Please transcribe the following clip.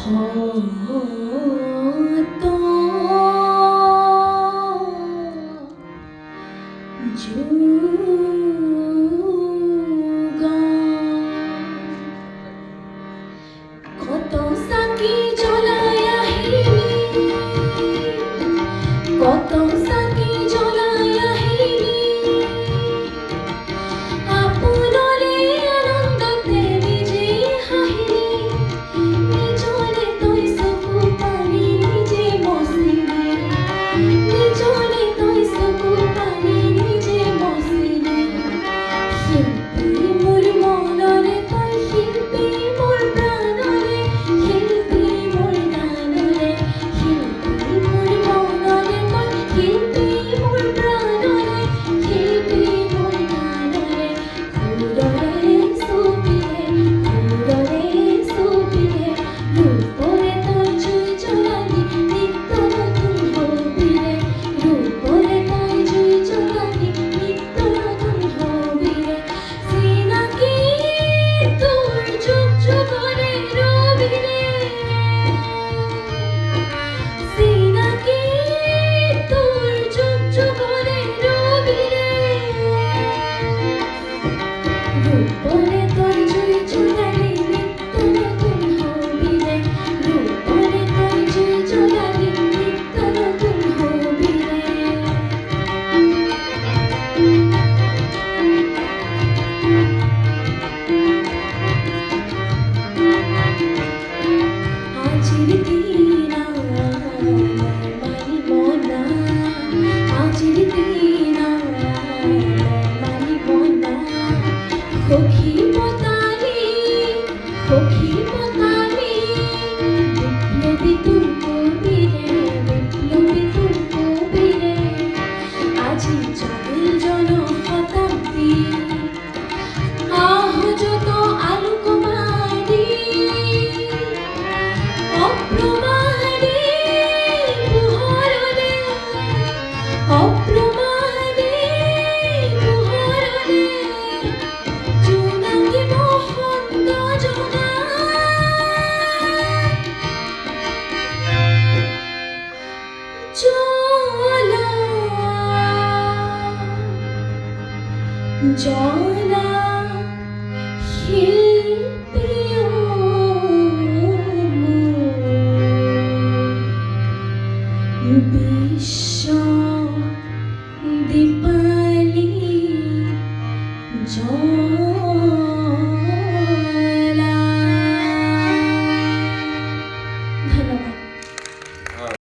কত যুগ কত সাকি জ্বলায়া হিলি কত সাকি জ্বলায়া হিলি আপনরে আনন্দতে নিজে হাহিলি নিজরে তৈ চকু পানী নিজে মচিলি নিজরে তৈ চকু পানী নিজে মচিলি শিল্পী মোৰ মনৰে তই শিল্পী মোৰ প্ৰাণৰে শিল্পী মোৰ গানৰে শিল্পী মোৰ মনৰে তই শিল্পী মোৰ প্ৰাণৰে শিল্পী মোৰ গানৰে সুৰৰে চুপিৰে ৰূপৰে তই জুই জ্বলালি নিত্য নতুন হবিৰে ৰূপৰে তই জুই জ্বলালি নিত্য নতুন হবিৰে চিনাকি তোৰ যুগ যুগৰে ৰবিৰে চিনাকি তোৰ যুগ যুগৰে ৰবিৰে ৰূপৰে তই জুই জ্বলালি নিত্য নতুন হবিৰে ৰূপৰে তই জুই জ্বলালি নিত্য নতুন হবিৰে আজিৰ দিনা মানিব না আজিৰ দিনা মানিব না সখী পতালি বিপ্লবী তোৰ কবিৰে আজি জটিল জনশতাব্দী আহযত আলোকমাৰী অপ্ৰমাদী পোহৰৰে জোনাকী বসন্ত জ্বলা